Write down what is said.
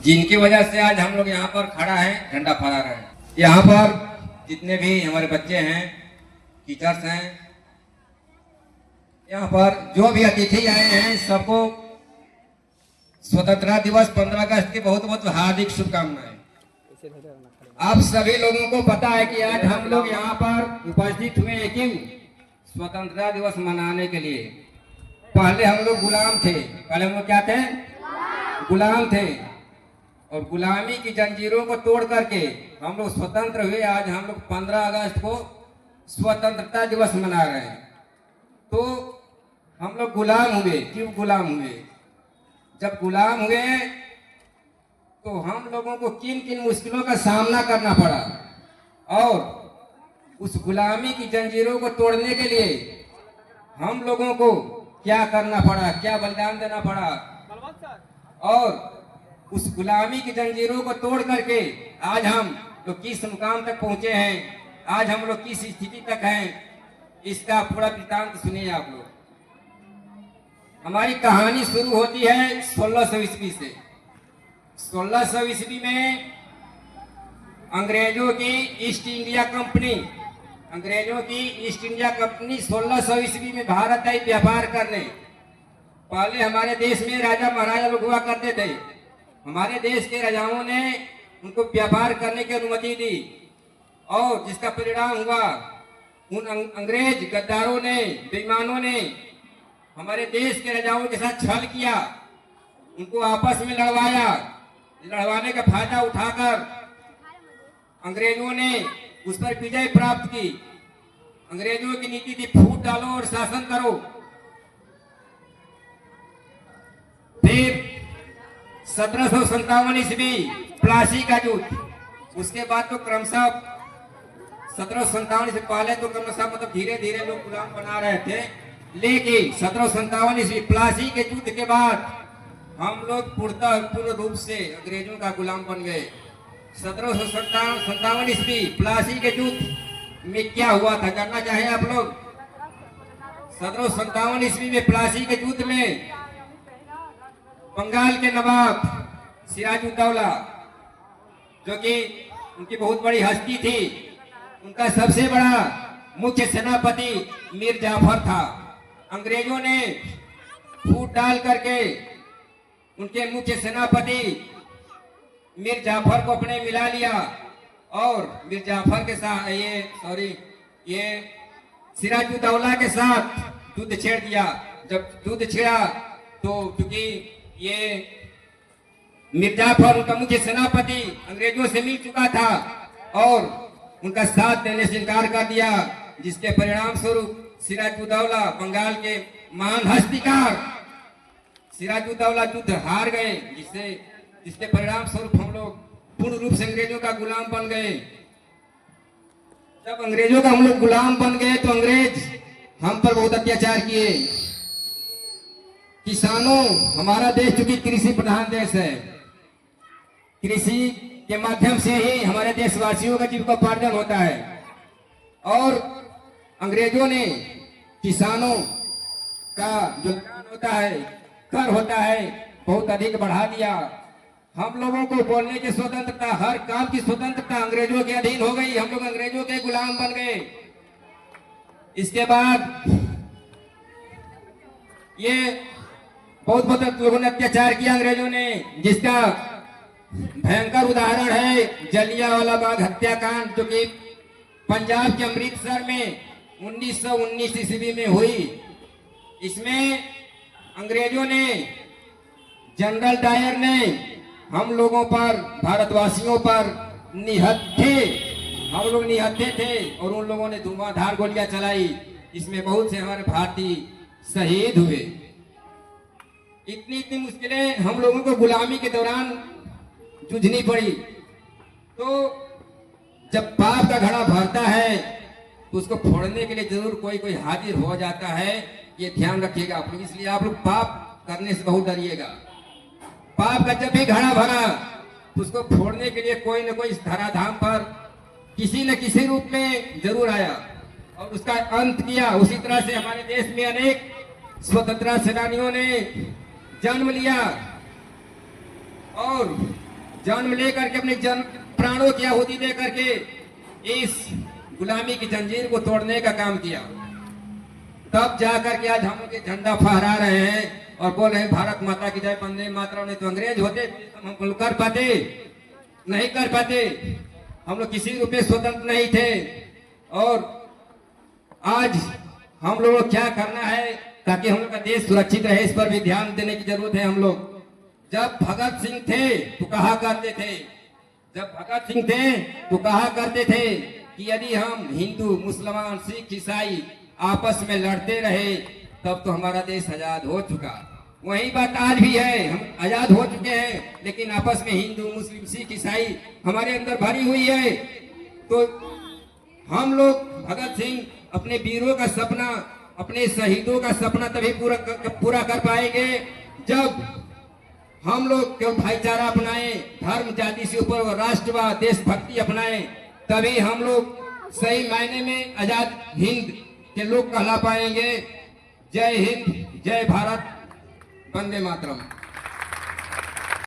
जिनकी वजह से आज हम लोग यहाँ पर खड़ा है, झंडा फहरा रहे हैं। यहाँ पर जितने भी हमारे बच्चे हैं, टीचर्स हैं, यहाँ पर जो भी अतिथि आए हैं, सबको स्वतंत्रता दिवस 15 अगस्त की बहुत बहुत हार्दिक शुभकामनाएं। आप सभी लोगों को पता है कि आज हम लोग यहाँ पर उपस्थित हुए हैं क्यों? स्वतंत्रता दिवस मनाने के लिए। पहले हम लोग गुलाम थे। पहले हम लोग क्या थे? गुलाम थे। और गुलामी की जंजीरों को तोड़ करके हम लोग स्वतंत्र हुए। आज हम लोग 15 अगस्त को स्वतंत्रता दिवस मना रहे हैं। तो हम लोग गुलाम हुए। क्यों गुलाम हुए? जब गुलाम हुए तो हम लोगों को किन किन मुश्किलों का सामना करना पड़ा, और उस गुलामी की जंजीरों को तोड़ने के लिए हम लोगों को क्या करना पड़ा, क्या बलिदान देना पड़ा, और उस गुलामी की जंजीरों को तोड़ करके आज हम लोग किस मुकाम तक पहुंचे हैं, आज हम लोग किस स्थिति तक हैं, इसका पूरा वृत्तांत सुनिए आप लोग। हमारी कहानी शुरू होती है 1600 ईस्वी से। 1600 ईस्वी में अंग्रेजों की ईस्ट इंडिया कंपनी 1600 ईस्वी में भारत आई व्यापार करने। पहले हमारे देश में राजा महाराजा लोग हुआ करते थे। हमारे देश के राजाओं ने उनको व्यापार करने की अनुमति दी, और जिसका परिणाम हुआ उन अंग्रेज गद्दारों ने, बेईमानों ने हमारे देश के राजाओं के साथ छल किया, उनको आपस में लड़वाया। लड़वाने का फायदा उठाकर अंग्रेजों ने उस पर विजय प्राप्त की। अंग्रेजों की नीति थी फूट डालो और शासन करो। फिर 1757 ईस्वी प्लासी का युद्ध। उसके बाद तो क्रमशः 1757 से पहले तो क्रमशः मतलब धीरे धीरे लोग गुलाम बना रहे थे, लेकिन 1757 ईस्वी प्लासी के युद्ध के बाद हम लोग पूर्ण रूप से अंग्रेजों का गुलाम बन गए। 1757 ईस्वी प्लासी के युद्ध में क्या हुआ था, जानना चाहे आप लोग? 1757 ईस्वी में प्लासी के युद्ध में बंगाल के नवाब सिराजुद्दौला, जो कि उनकी बहुत बड़ी हस्ती थी, उनका सबसे बड़ा मुख्य सेनापति मीर जाफर था। अंग्रेजों ने फूट डाल करके उनके मुख्य सेनापति मीर जाफर को अपने मिला लिया, और मीर जाफर के साथ ये सिराजुद्दौला के साथ युद्ध छेड़ दिया। जब युद्ध छेड़ा तो क्योंकि ये मीर जाफर उनका मुख्य सेनापति अंग्रेजों से मिल चुका था और उनका साथ देने से इनकार कर दिया, जिसके परिणाम स्वरूप सिराजुद्दौला बंगाल के महान हस्तिकार सिराजुद्दौला युद्ध हार गए, जिसके परिणाम स्वरूप हम लोग पूर्ण रूप से अंग्रेजों का गुलाम बन गए। जब अंग्रेजों का हम लोग गुलाम बन गए तो अंग्रेज हम पर बहुत अत्याचार किए। किसानों, हमारा देश चूंकि कृषि प्रधान देश है, कृषि के माध्यम से ही हमारे देशवासियों का जीविकोपार्जन होता है, और अंग्रेजों ने किसानों का जो लगान होता है, कर होता है, बहुत अधिक बढ़ा दिया। हम लोगों को बोलने की स्वतंत्रता, हर काम की स्वतंत्रता अंग्रेजों के अधीन हो गई। हम लोग अंग्रेजों के गुलाम बन गए। इसके बाद ये बहुत बहुत लोगों ने अत्याचार किया अंग्रेजों ने, जिसका भयंकर उदाहरण है जलियांवाला बाग हत्याकांड, जो कि पंजाब के अमृतसर में 1919 ईस्वी में हुई। इसमें अंग्रेजों ने, जनरल डायर ने हम लोगों पर, भारतवासियों पर हम लोग निहत्थे थे, और उन लोगों ने धुआंधार गोलियां चलाई। इसमें बहुत से हमारे भारतीय शहीद हुए। इतनी मुश्किलें हम लोगों को गुलामी के दौरान जूझनी पड़ी। तो जब पाप का घड़ा भरता है तो उसको फोड़ने के लिए जरूर कोई हाजिर हो जाता है, ये ध्यान रखिएगा आप लोग। इसलिए आप लोग पाप करने से बहुत डरिएगा। पाप का जब भी घड़ा भरा तो उसको फोड़ने के लिए कोई न कोई इस धराधाम पर किसी न किसी रूप में जरूर आया और उसका अंत किया। उसी तरह से हमारे देश में अनेक स्वतंत्रता सेनानियों ने जन्म लिया और जन्म लेकर के अपने जन्म प्राणों की आहुति दे करके इस गुलामी की जंजीर को तोड़ने का काम किया। तब जाकर के आज हम लोग ये झंडा फहरा रहे हैं और बोल रहे हैं भारत माता की जय, वंदे मातरम। नहीं तो अंग्रेज होते हम लोग कर पाते? नहीं कर पाते। हम लोग किसी रूप में स्वतंत्र नहीं थे। और आज हम लोगों को क्या करना है ताकि हम लोग का देश सुरक्षित रहे, इस पर भी ध्यान देने की जरूरत है। हम लोग जब भगत सिंह थे तो कहा करते थे, जब भगत सिंह थे तो कहा करते थे कि यदि हम हिंदू, मुसलमान, सिख, ईसाई आपस में लड़ते रहे तब तो हमारा देश आजाद हो चुका। वही बात आज भी है, हम आजाद हो चुके हैं, लेकिन आपस में हिंदू, मुस्लिम, सिख, ईसाई हमारे अंदर भरी हुई है। तो हम लोग भगत सिंह अपने वीरों का सपना, अपने शहीदों का सपना तभी पूरा कर पाएंगे जब हम लोग केवल भाईचारा अपनाएं, धर्म जाति से ऊपर राष्ट्रवाद, देशभक्ति अपनाएं, तभी हम लोग सही मायने में आजाद हिंद के लोग कहला पाएंगे। जय हिंद, जय भारत, वंदे मातरम।